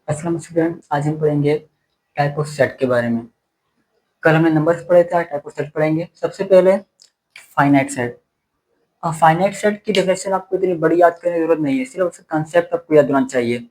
अस्सलाम स्टूडेंट, आज हम पढ़ेंगे टाइप ऑफ सेट के बारे में। कल हमने नंबर्स पढ़े थे, आज टाइप ऑफ सेट पढ़ेंगे। सबसे पहले फाइनाइट सेट। और फाइनाइट सेट की डेफिनेशन आपको इतनी बड़ी याद करने की जरूरत नहीं है, सिर्फ उसका कंसेप्ट आपको याद होना चाहिए।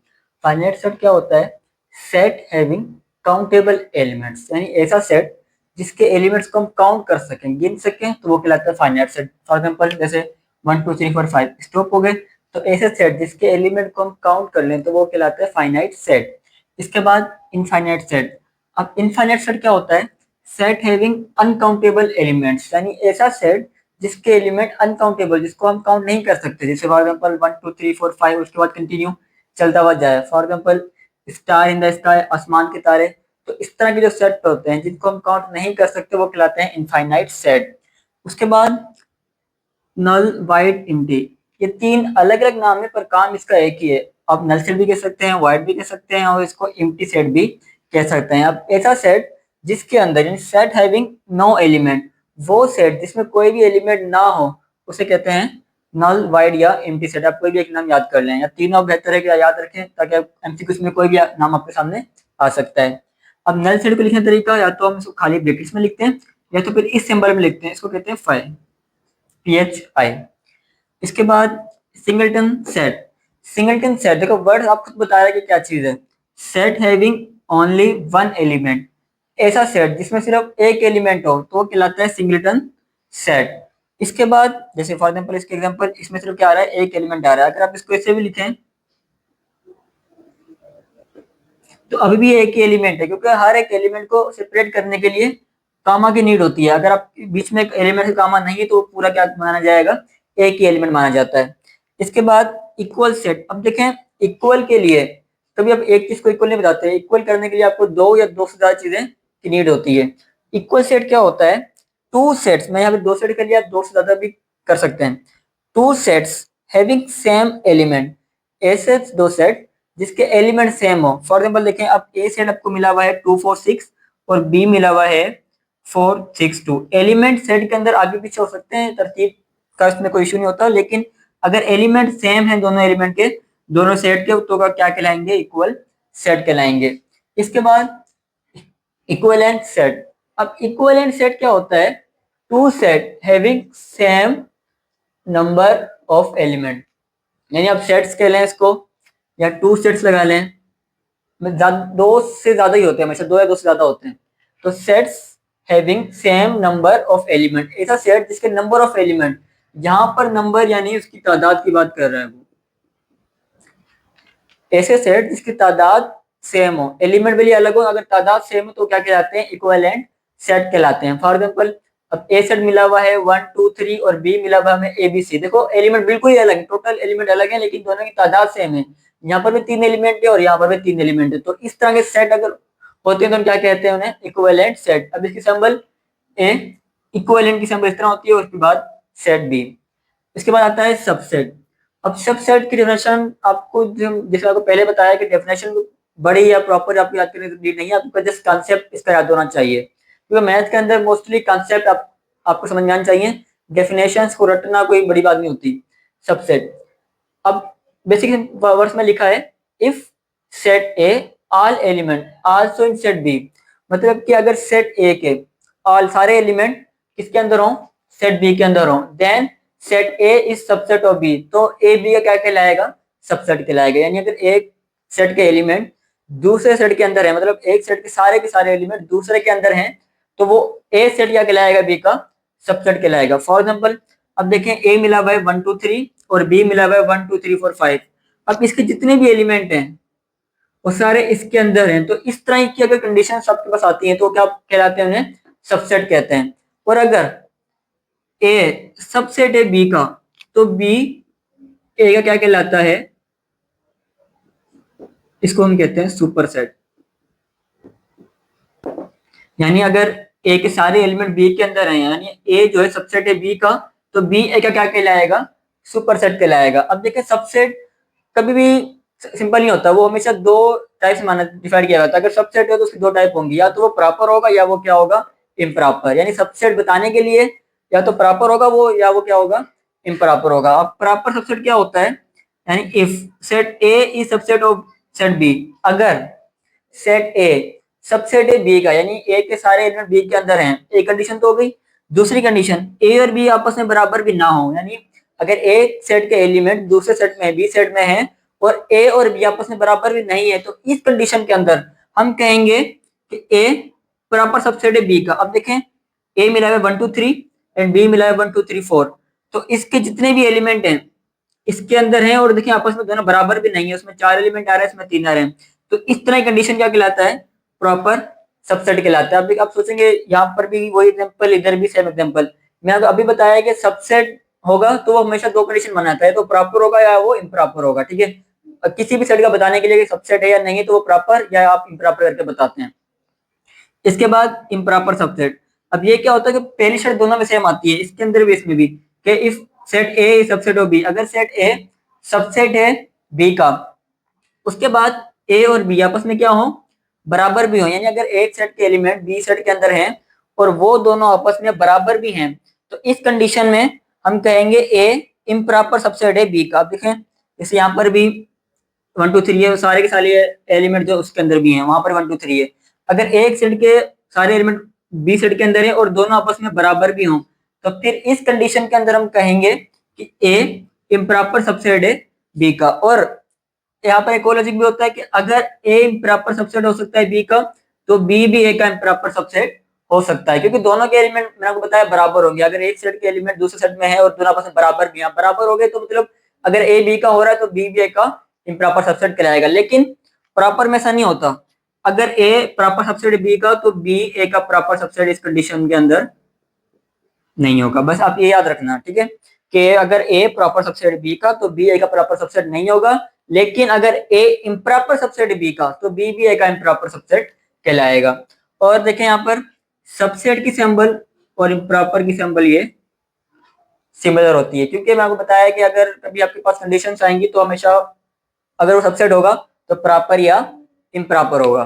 फाइनाइट सेट क्या होता है? सेट हैविंग काउंटेबल एलिमेंट्स, यानी ऐसा सेट जिसके एलिमेंट्स को हम काउंट कर सकें, गिन सकें, तो वो कहलाता है फाइनाइट सेट। फॉर एग्जाम्पल जैसे 1 2 3 4 5 स्टॉप हो गए, तो ऐसे सेट जिसके एलिमेंट को हम काउंट कर लें तो वो कहलाता है फाइनाइट सेट। इसके बाद इनफाइनाइट सेट। अब इनफाइनाइट सेट क्या होता है? सेट हैविंग अनकाउंटेबल एलिमेंट्स, यानी ऐसा सेट जिसके एलिमेंट अनकाउंटेबल, जिसको हम काउंट नहीं कर सकते। जैसे फॉर एग्जाम्पल 1 2 3 4 5, उसके बाद कंटिन्यू चलता हुआ जाए। For example star in the sky, आसमान के तारे। तो इस तरह के जो सेट होते हैं जिनको हम काउंट नहीं कर सकते वो कहलाते हैं इनफाइनाइट सेट। उसके बाद नल, वाइड, एम्प्टी। ये तीन अलग अलग नाम है पर काम इसका एक ही है। आप नल सेट भी कह सकते हैं, वाइड भी कह सकते हैं, और इसको एम्प्टी सेट भी कह सकते हैं। अब ऐसा सेट जिसके अंदर, यानी सेट हैविंग नो एलिमेंट, वो सेट जिसमें कोई भी एलिमेंट ना हो उसे कहते हैं नल, वाइड या एम्प्टी सेट। आप कोई भी एक नाम याद कर लें, या तीनों बेहतर है कि याद रखें, ताकि आप एमसीक्यूज में कोई भी नाम आपके सामने आ सकता है। अब नल सेट को लिखने का तरीका, या तो हम इसको खाली ब्रैकेट्स में लिखते हैं, या तो फिर इस सिंबल में लिखते हैं। इसको कहते हैं फाई, PHI। इसके बाद सिंगलटन सेट। सिंगलटन सेट, देखो वर्ड आप खुद बता रहे हैं कि क्या चीज है। Set having only one element, ऐसा सेट जिसमें सिर्फ एक एलिमेंट हो तो वो कहलाता है सिंगलटन सेट। इसके बाद जैसे फॉर एग्जांपल, इसके एग्जांपल, इसमें सिर्फ क्या आ रहा है, एक एलिमेंट आ रहा है। अगर आप इसको ऐसे भी लिखें तो अभी भी एक ही एलिमेंट है, क्योंकि हर एक एलिमेंट को सेपरेट करने के लिए कामा की नीड होती है। अगर आप बीच में एक एलिमेंट से कामा नहीं है तो पूरा क्या माना जाएगा, एक ही एलिमेंट माना जाता है। इसके बाद इक्वल सेट। अब देखें, इक्वल के लिए कभी आप एक चीज को इक्वल नहीं बताते, इक्वल करने के लिए आपको दो या दो से ज्यादा चीजें की नीड होती है। इक्वल सेट क्या होता है? टू सेट्स, मैं यहाँ पे दो सेट कर लिया, दो से ज्यादा भी कर सकते हैं। Two sets having same element, ऐसे दो सेट जिसके एलिमेंट सेम हो। फॉर एग्जाम्पल देखें, अब ए सेट आपको मिला हुआ है 2 4 6, और बी मिला हुआ है 4 6 2। एलिमेंट सेट के अंदर आगे पीछे हो सकते हैं, तरतीब का इसमें कोई इशू नहीं होता, लेकिन अगर एलिमेंट सेम है दोनों एलिमेंट के, दोनों सेट के, तो का क्या कहलाएंगे, इक्वल सेट कहलाएंगे। इसके बाद इक्विवेलेंट सेट। अब इक्विवेलेंट सेट क्या होता है? Two set having same number of element, यानी आप सेट्स कह लें इसको, या टू सेट्स लगा लें। दो से ज्यादा ही होते हैं, हमेशा दो या दो से ज्यादा होते हैं। तो sets having same number of element, ऐसा सेट जिसके नंबर ऑफ एलिमेंट, यहाँ पर नंबर यानी उसकी तादाद की बात कर रहा है वो, ऐसे सेट जिसकी तादाद सेम हो, एलिमेंट भी अलग हो, अगर तादाद सेम हो तो क्या कहलाते हैं, इक्विवेलेंट सेट कहलाते हैं। फॉर एग्जाम्पल, अब ए सेट मिला हुआ है 1 2 3, और बी मिला हुआ है ABC। देखो एलिमेंट बिल्कुल ही अलग है, टोटल एलिमेंट अलग है, लेकिन दोनों की तादाद सेम है। यहाँ पर भी तीन एलिमेंट है और यहाँ पर भी तीन एलिमेंट है। तो इस तरह के सेट अगर होते हैं तो हम क्या कहते हैं, उन्हें इक्विवेलेंट सेट। अब इसकी सिंबल ए, इक्विवेलेंट की सिंबल इस तरह होती है, उसके बाद सेट बी। इसके बाद आता है सबसेट। अब सबसेट की डेफिनेशन आपको, जैसे आपको पहले बताया कि डेफिनेशन बड़ी या प्रॉपर आपको याद करने की नीड नहीं है, आपको जस्ट कॉन्सेप्ट इसका याद होना चाहिए, क्योंकि मैथ के अंदर मोस्टली कॉन्सेप्ट आपको समझ में आना चाहिए। डेफिनेशंस को रटना कोई बड़ी बात नहीं होती। सबसेट, अब बेसिक वर्ड्स में लिखा है, if set A all element also in set B, मतलब कि अगर सेट ए के ऑल, सारे एलिमेंट किसके अंदर हो, सेट बी के अंदर हो, then set A is subset of B, तो ए बी का क्या कहलाएगा, सबसेट कहलाएगा। यानी अगर एक सेट के एलिमेंट दूसरे सेट के अंदर है, मतलब एक सेट के सारे एलिमेंट दूसरे के अंदर हैं, तो वो ए सेट क्या कहलाएगा, बी का सबसेट कहलाएगा। फॉर एग्जाम्पल, अब देखें ए मिला हुआ है 1 2 3, और बी मिला हुआ है 1 2 3 4 5। अब इसके जितने भी एलिमेंट हैं वो सारे इसके अंदर हैं, तो इस तरह की अगर कंडीशन आपके पास आती है तो क्या कहलाते हैं, उन्हें सबसेट कहते हैं। और अगर ए सबसेट है बी का, तो बी ए का क्या कहलाता है, इसको हम कहते हैं सुपर सेट। यानी अगर ए के सारे एलिमेंट बी के अंदर हैं, यानी ए जो है सबसेट है बी का, तो बी ए का क्या कहलाएगा, सुपर सेट कहलाएगा। अब देखिए सबसेट कभी भी सिंपल नहीं होता, वो हमेशा दो टाइप से माना डिफाइंड किया जाता है। अगर सबसेट है तो उसकी दो टाइप होंगी, या तो वो प्रॉपर होगा या वो क्या होगा, इम्प्रॉपर। यानी सबसेट बताने के लिए या तो प्रॉपर होगा वो, या वो क्या होगा, इम्प्रॉपर होगा। अब प्रॉपर सबसेट क्या होता है, यानी if set A is subset of set B, अगर set A subset A B का, यानी ए के सारे एलिमेंट बी के अंदर हैं, एक कंडीशन तो हो गई। दूसरी कंडीशन, ए और बी आपस में बराबर भी ना हो, यानी अगर एक सेट के एलिमेंट दूसरे सेट में बी सेट में है और ए और बी आपस में बराबर भी नहीं है, तो इस कंडीशन के अंदर हम कहेंगे कि ए प्रॉपर सबसेट है बी का। अब देखें, ए मिला है 1 2 3 एंड बी मिला है 1 2 3 4, तो इसके जितने भी एलिमेंट हैं इसके अंदर हैं, और देखिए आपस में दोनों बराबर भी नहीं है, उसमें 4 एलिमेंट आ रहे हैं, इसमें 3 आ रहे हैं, तो इस तरह की कंडीशन क्या कहलाता है, प्रॉपर सबसेट कहलाता है। अब आप सोचेंगे यहाँ पर भी वही एग्जांपल, इधर भी सेम एग्जांपल, मैं अभी बताया कि सबसेट होगा तो वो हमेशा दो कंडीशन बनाता है, तो प्रॉपर होगा या वो इम्प्रॉपर होगा, ठीक है। किसी भी सेट का बताने के लिए सबसेट है या नहीं है, तो वो प्रॉपर या आप इम्प्रॉपर करके बताते हैं। इसके बाद इम्प्रॉपर सबसेट, अब ये क्या होता है कि पहली शर्त दोनों में सेम आती है, इसके अंदर भी इसमें भी, कि if set A subset of B, अगर सेट ए सबसेट है बी का, उसके बाद ए और बी आपस में क्या हो, बराबर भी हो, यानी अगर एक सेट के एलिमेंट बी सेट के अंदर हैं और वो दोनों आपस में बराबर भी हैं, तो इस कंडीशन में हम कहेंगे ए इम्प्रॉपर सबसेट है बी का। आप देखें, जैसे यहाँ पर भी 1 2 3 है, सारे के सारे एलिमेंट जो उसके अंदर भी हैं वहां पर 1 2 3 है। अगर एक सेट के सारे एलिमेंट बी सेट के अंदर है और दोनों आपस में बराबर भी हों, तो फिर इस कंडीशन के अंदर हम कहेंगे कि ए इम्प्रॉपर सबसेट है बी का। और यहाँ पर एक और लॉजिक भी होता है कि अगर ए इम्प्रॉपर सबसेट हो सकता है बी का, तो बी भी ए का इम्प्रॉपर सबसेट हो सकता है, क्योंकि दोनों के एलिमेंट मैंने आपको बताया बराबर होंगे। अगर एक सेट के एलिमेंट दूसरे सेट में है और दोनों आपस में बराबर भी हैं, बराबर हो गए, तो मतलब अगर ए बी का हो रहा है तो बी भी ए का इम्प्रॉपर सबसेट कहलाएगा। लेकिन प्रॉपर में ऐसा नहीं होता, अगर ए प्रॉपर सबसेट बी का, तो बी ए का प्रॉपर सबसेट इस कंडीशन के अंदर नहीं होगा। बस आप ये याद रखना, ठीक है, कि अगर ए प्रॉपर सबसेट बी का, तो बी ए का प्रॉपर सबसेट नहीं होगा। लेकिन अगर ए इम्प्रॉपर सबसेट बी का, तो बी भी ए का इम्प्रॉपर सबसेट कहलाएगा। और देखें यहाँ पर सबसेट की सिंबल और इम्प्रॉपर की सिंबल ये सिमिलर होती है, क्योंकि मैं आपको बताया कि अगर कभी आपके पास कंडीशंस आएंगी तो हमेशा अगर वो सबसेट होगा तो प्रॉपर या इम्प्रॉपर होगा।